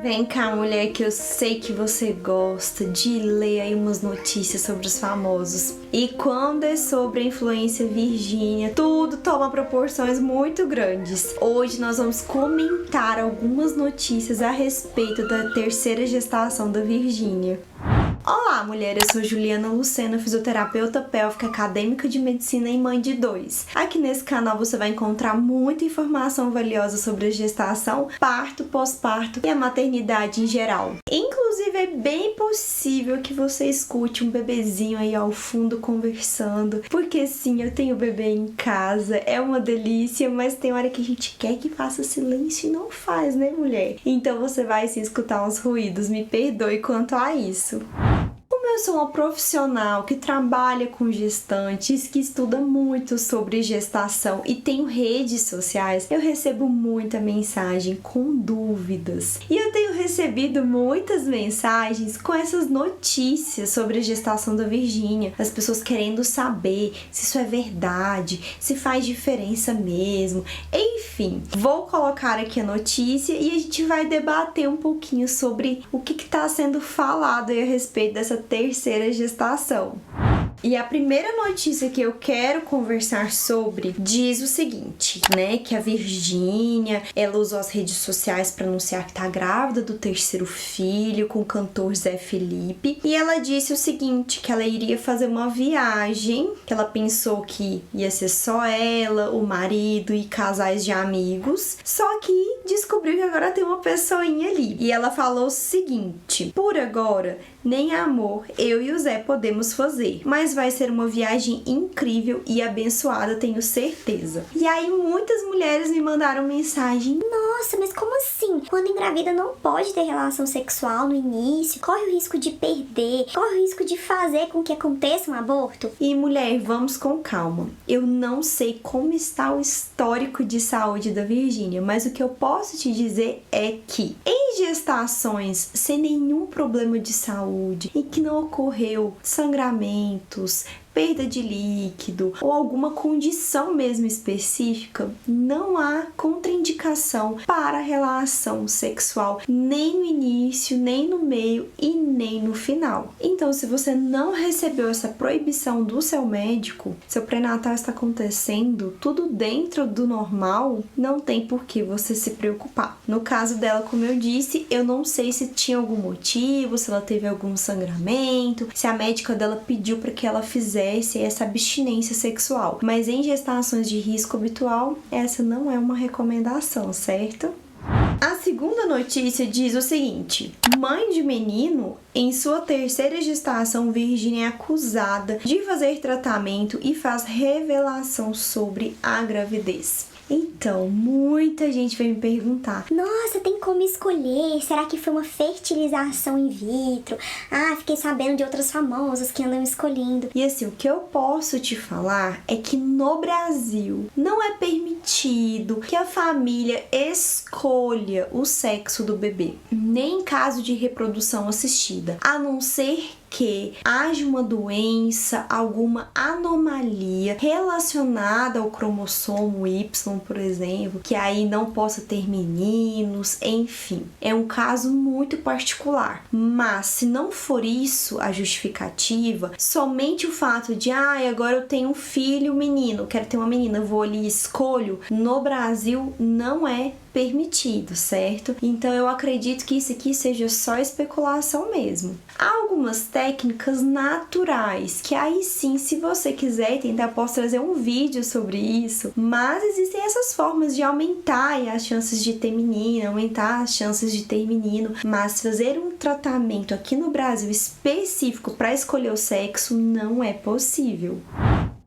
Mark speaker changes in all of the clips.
Speaker 1: Vem cá, mulher, que eu sei que você gosta de ler aí umas notícias sobre os famosos. E quando é sobre a influência Virgínia, tudo toma proporções muito grandes. Hoje nós vamos comentar algumas notícias a respeito da terceira gestação da Virgínia. Olá, mulher! Eu sou Juliana Lucena, fisioterapeuta pélvica, acadêmica de medicina e mãe de 2. Aqui nesse canal você vai encontrar muita informação valiosa sobre a gestação, parto, pós-parto e a maternidade em geral. Inclusive, é bem possível que você escute um bebezinho aí ao fundo conversando, porque sim, eu tenho bebê em casa, é uma delícia, mas tem hora que a gente quer que faça silêncio e não faz, né, mulher? Então você vai se escutar uns ruídos, me perdoe quanto a isso. Eu sou uma profissional que trabalha com gestantes, que estuda muito sobre gestação e tenho redes sociais. Eu recebo muita mensagem com dúvidas. E eu tenho recebido muitas mensagens com essas notícias sobre a gestação da Virgínia. As pessoas querendo saber se isso é verdade, se faz diferença mesmo. Enfim, vou colocar aqui a notícia e a gente vai debater um pouquinho sobre o que está sendo falado aí a respeito dessa terceira gestação. E a primeira notícia que eu quero conversar sobre diz o seguinte, né, que a Virgínia, ela usou as redes sociais para anunciar que tá grávida do terceiro filho com o cantor Zé Felipe, e ela disse o seguinte, que ela iria fazer uma viagem, que ela pensou que ia ser só ela, o marido e casais de amigos, só que descobriu que agora tem uma pessoinha ali. E ela falou o seguinte: por agora, nem amor eu e o Zé podemos fazer, mas vai ser uma viagem incrível e abençoada, tenho certeza. E aí muitas mulheres me mandaram mensagem:
Speaker 2: nossa, mas como assim? Quando engravida não pode ter relação sexual no início, corre o risco de perder, corre o risco de fazer com que aconteça um aborto?
Speaker 1: E mulher, vamos com calma. Eu não sei como está o histórico de saúde da Virgínia, mas o que eu posso te dizer é que em gestações sem nenhum problema de saúde, em que não ocorreu sangramentos, perda de líquido ou alguma condição mesmo específica, não há contraindicação para a relação sexual nem no início, nem no meio e nem no final. Então, se você não recebeu essa proibição do seu médico, seu pré-natal está acontecendo tudo dentro do normal, não tem por que você se preocupar. No caso dela, como eu disse, eu não sei se tinha algum motivo, se ela teve algum sangramento, se a médica dela pediu para que ela fizesse essa abstinência sexual. Mas em gestações de risco habitual, essa não é uma recomendação, certo? A segunda notícia diz o seguinte: mãe de menino, em sua terceira gestação, Virgínia é acusada de fazer tratamento e faz revelação sobre a gravidez. Então, muita gente vai me perguntar:
Speaker 2: nossa, tem como escolher? Será que foi uma fertilização in vitro? Ah, fiquei sabendo de outros famosos que andam escolhendo.
Speaker 1: E assim, o que eu posso te falar é que no Brasil não é permitido que a família escolha o sexo do bebê, nem em caso de reprodução assistida, a não ser que haja uma doença, alguma anomalia relacionada ao cromossomo Y, por exemplo, que aí não possa ter meninos, enfim. É um caso muito particular. Mas se não for isso a justificativa, somente o fato de agora eu tenho um filho menino, quero ter uma menina, vou ali e escolho, no Brasil não é permitido, certo? Então eu acredito que isso aqui seja só especulação mesmo. Há algumas técnicas naturais que aí sim, se você quiser tentar, posso trazer um vídeo sobre isso, mas existem essas formas de aumentar as chances de ter menina, aumentar as chances de ter menino, mas fazer um tratamento aqui no Brasil específico para escolher o sexo não é possível.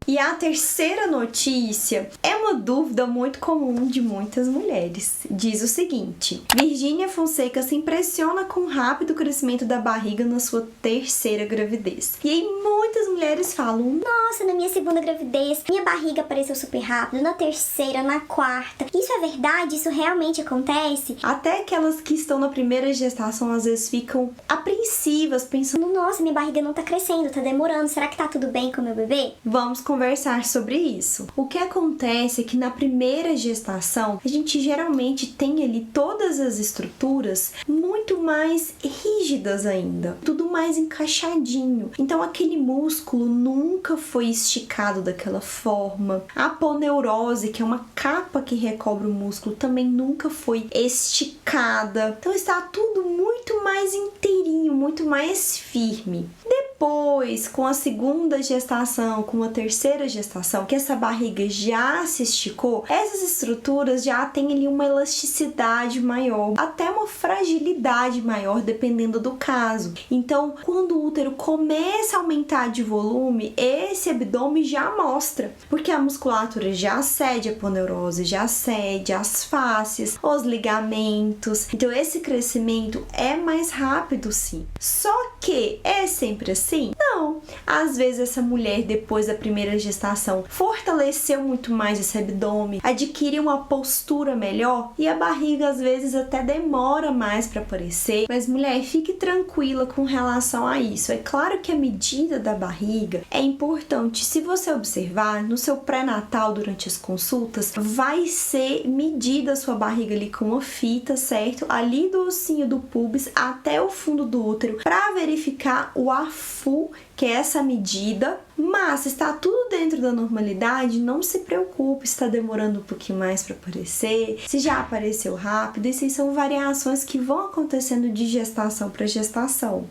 Speaker 1: E a terceira notícia é uma dúvida muito comum de muitas mulheres. Diz o seguinte: Virgínia Fonseca se impressiona com o rápido crescimento da barriga na sua terceira gravidez. E aí muitas mulheres falam:
Speaker 2: nossa, na minha segunda gravidez, minha barriga apareceu super rápido, na terceira, na quarta. Isso é verdade? Isso realmente acontece?
Speaker 1: Até aquelas que estão na primeira gestação às vezes ficam apreensivas, pensando:
Speaker 2: nossa, minha barriga não tá crescendo, tá demorando, será que tá tudo bem com o meu bebê?
Speaker 1: Vamos conversar sobre isso. O que acontece acontece é que na primeira gestação, a gente geralmente tem ali todas as estruturas muito mais rígidas ainda, tudo mais encaixadinho. Então aquele músculo nunca foi esticado daquela forma. A aponeurose, que é uma capa que recobre o músculo, também nunca foi esticada. Então está tudo muito mais inteirinho, muito mais firme. Depois, com a segunda gestação, com a terceira gestação, que essa barriga já se esticou, essas estruturas já têm ali uma elasticidade maior, até uma fragilidade maior, dependendo do caso. Então, quando o útero começa a aumentar de volume, esse abdômen já mostra, porque a musculatura já cede a aponeurose, já cede as fáscias, os ligamentos. Então, esse crescimento é mais rápido, sim. Só que é sempre assim? Não. Às vezes essa mulher, depois da primeira gestação, fortaleceu muito mais esse abdômen, adquiriu uma postura melhor e a barriga às vezes até demora mais para aparecer. Mas mulher, fique tranquila com relação a isso. É claro que a medida da barriga é importante. Se você observar, no seu pré-natal durante as consultas, vai ser medida a sua barriga ali com uma fita, certo? Ali do ossinho do púbis até o fundo do útero, para verificar o AFU, que é essa medida. Mas se está tudo dentro da normalidade, não se preocupe se está demorando um pouquinho mais para aparecer, se já apareceu rápido. Isso são variações que vão acontecendo de gestação para gestação.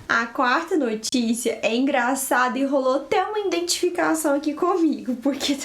Speaker 1: A quarta notícia é engraçada e rolou até uma identificação aqui comigo, porque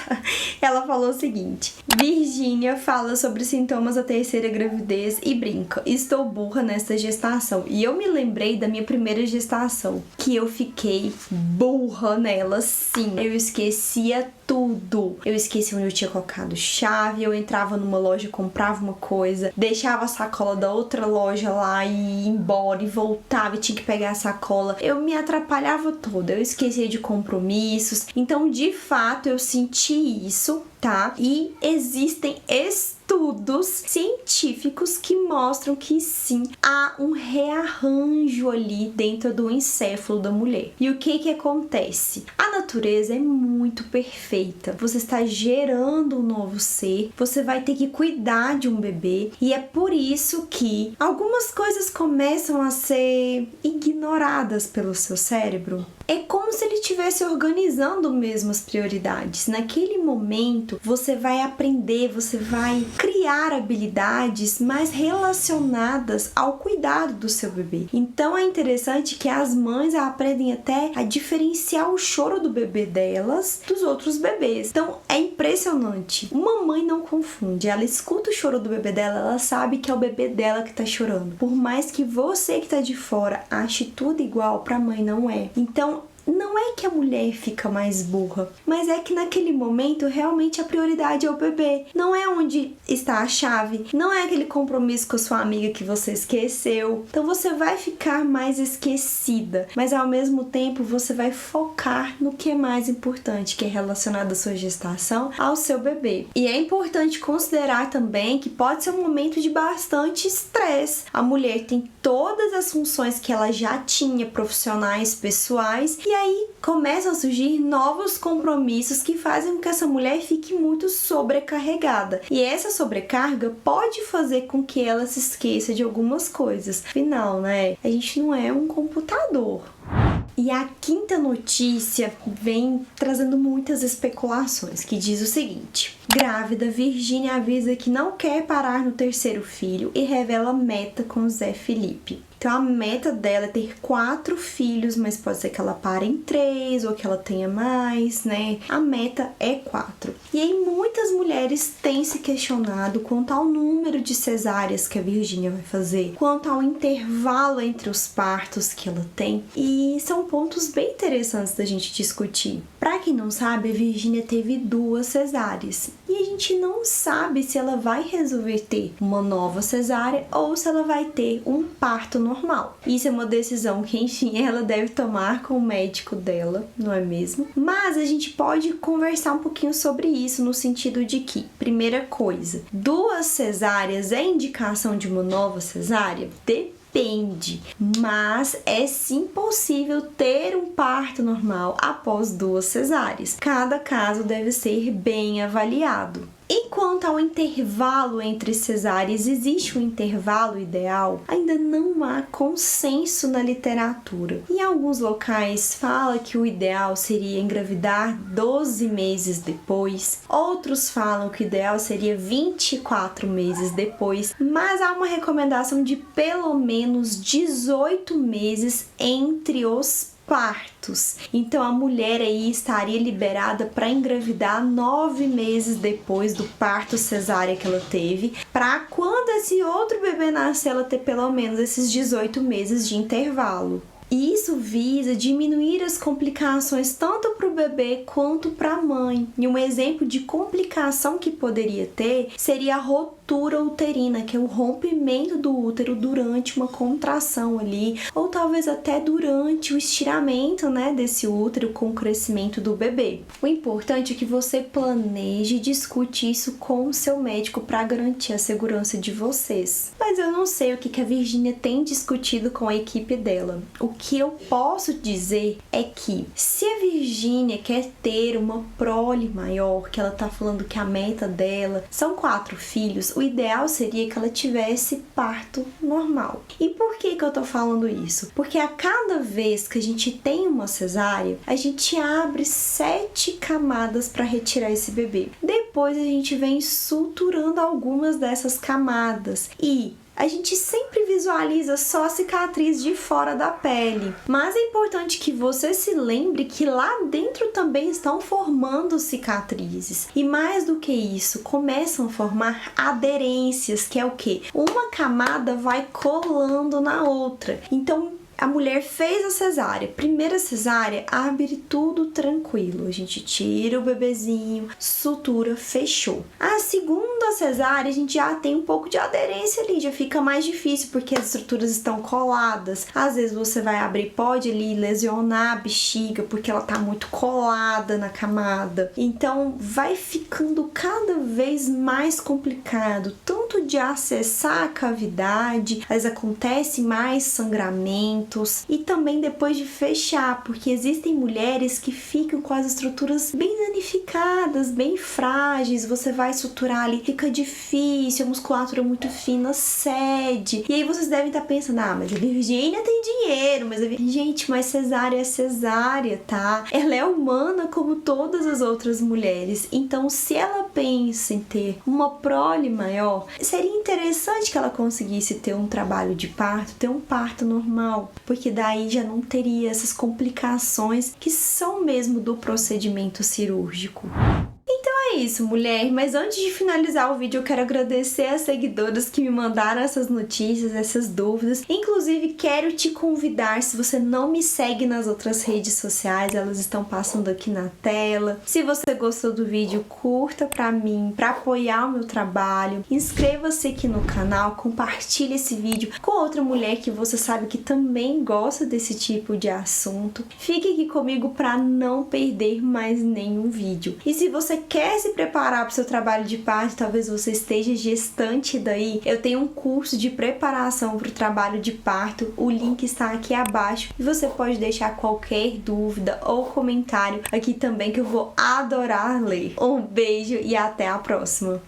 Speaker 1: ela falou o seguinte: Virgínia fala sobre sintomas da terceira gravidez e brinca: estou burra nesta gestação. E eu me lembrei da minha primeira gestação, que eu fiquei burra nela, sim. Eu esquecia tudo. Eu esqueci onde eu tinha colocado chave, eu entrava numa loja, comprava uma coisa, deixava a sacola da outra loja lá e ia embora e voltava e tinha que pegar a sacola. Eu me atrapalhava toda, eu esquecia de compromissos. Então, de fato, eu senti isso, tá? E existem estudos científicos que mostram que sim, há um rearranjo ali dentro do encéfalo da mulher. E o que acontece? A natureza é muito perfeita. Você está gerando um novo ser, você vai ter que cuidar de um bebê, e é por isso que algumas coisas começam a ser ignoradas pelo seu cérebro. É como se ele estivesse organizando mesmo as prioridades. Naquele momento, você vai aprender, você vai criar habilidades mais relacionadas ao cuidado do seu bebê. Então é interessante que as mães aprendem até a diferenciar o choro do bebê delas dos outros bebês. Então é impressionante. Uma mãe não confunde. Ela escuta o choro do bebê dela, ela sabe que é o bebê dela que tá chorando. Por mais que você que tá de fora ache tudo igual, pra mãe não é. Então não é que a mulher fica mais burra, mas é que naquele momento realmente a prioridade é o bebê. Não é onde está a chave, não é aquele compromisso com a sua amiga que você esqueceu. Então você vai ficar mais esquecida, mas ao mesmo tempo você vai focar no que é mais importante, que é relacionado à sua gestação, ao seu bebê. E é importante considerar também que pode ser um momento de bastante estresse. A mulher tem todas as funções que ela já tinha, profissionais, pessoais, e aí começam a surgir novos compromissos que fazem com que essa mulher fique muito sobrecarregada. E essa sobrecarga pode fazer com que ela se esqueça de algumas coisas. Afinal, né? A gente não é um computador. E a quinta notícia vem trazendo muitas especulações, que diz o seguinte: grávida, Virgínia avisa que não quer parar no terceiro filho e revela meta com Zé Felipe. Então a meta dela é ter 4 filhos, mas pode ser que ela pare em 3 ou que ela tenha mais, né? A meta é 4. E aí muitas mulheres têm se questionado quanto ao número de cesáreas que a Virgínia vai fazer, quanto ao intervalo entre os partos que ela tem. E são pontos bem interessantes da gente discutir. Pra quem não sabe, a Virgínia teve 2 cesáreas. E a gente não sabe se ela vai resolver ter uma nova cesárea ou se ela vai ter um parto normal. Isso é uma decisão que, enfim, ela deve tomar com o médico dela, não é mesmo? Mas a gente pode conversar um pouquinho sobre isso, no sentido de que, primeira coisa, 2 cesáreas é indicação de uma nova cesárea? Depende. depende, mas é sim possível ter um parto normal após 2 cesáreas. Cada caso deve ser bem avaliado. E quanto ao intervalo entre cesáreas, existe um intervalo ideal? Ainda não há consenso na literatura. Em alguns locais fala que o ideal seria engravidar 12 meses depois, outros falam que o ideal seria 24 meses depois, mas há uma recomendação de pelo menos 18 meses entre os partos. Então a mulher aí estaria liberada para engravidar 9 meses depois do parto cesárea que ela teve, para quando esse outro bebê nascer ela ter pelo menos esses 18 meses de intervalo. E isso visa diminuir as complicações tanto para o bebê quanto para a mãe. E um exemplo de complicação que poderia ter seria a ruptura uterina, que é o rompimento do útero durante uma contração ali, ou talvez até durante o estiramento, desse útero com o crescimento do bebê. O importante é que você planeje e discute isso com o seu médico para garantir a segurança de vocês. Mas eu não sei o que a Virgínia tem discutido com a equipe dela. O que eu posso dizer é que se a Virgínia quer ter uma prole maior, que ela tá falando que a meta dela são 4 filhos, o ideal seria que ela tivesse parto normal. E por que eu tô falando isso? Porque a cada vez que a gente tem uma cesárea, a gente abre 7 camadas para retirar esse bebê. Depois a gente vem suturando algumas dessas camadas e a gente sempre visualiza só a cicatriz de fora da pele, mas é importante que você se lembre que lá dentro também estão formando cicatrizes. E mais do que isso, começam a formar aderências, que é o quê? Uma camada vai colando na outra. Então, a mulher fez a cesárea, primeira cesárea, abre tudo tranquilo. A gente tira o bebezinho, sutura, fechou. A segunda cesárea, a gente já tem um pouco de aderência ali, já fica mais difícil porque as estruturas estão coladas. Às vezes você vai abrir, pode ali lesionar a bexiga porque ela tá muito colada na camada. Então vai ficando cada vez mais complicado, tanto de acessar a cavidade, às vezes acontece mais sangramento, e também depois de fechar, porque existem mulheres que ficam com as estruturas bem danificadas, bem frágeis, você vai suturar ali, fica difícil, a musculatura muito fina cede. E aí vocês devem estar pensando, mas a Virgínia tem dinheiro, gente, mas cesárea é cesárea, tá? Ela é humana como todas as outras mulheres, então se ela pensa em ter uma prole maior, seria interessante que ela conseguisse ter um trabalho de parto, ter um parto normal, porque daí já não teria essas complicações que são mesmo do procedimento cirúrgico. Então é isso, mulher, mas antes de finalizar o vídeo eu quero agradecer as seguidoras que me mandaram essas notícias, essas dúvidas. Inclusive quero te convidar, se você não me segue nas outras redes sociais, elas estão passando aqui na tela. Se você gostou do vídeo, curta pra mim, pra apoiar o meu trabalho. Inscreva-se aqui no canal, compartilhe esse vídeo com outra mulher que você sabe que também gosta desse tipo de assunto. Fique aqui comigo pra não perder mais nenhum vídeo. E se você quer se preparar para o seu trabalho de parto, talvez você esteja gestante daí, eu tenho um curso de preparação para o trabalho de parto, o link está aqui abaixo e você pode deixar qualquer dúvida ou comentário aqui também que eu vou adorar ler. Um beijo e até a próxima!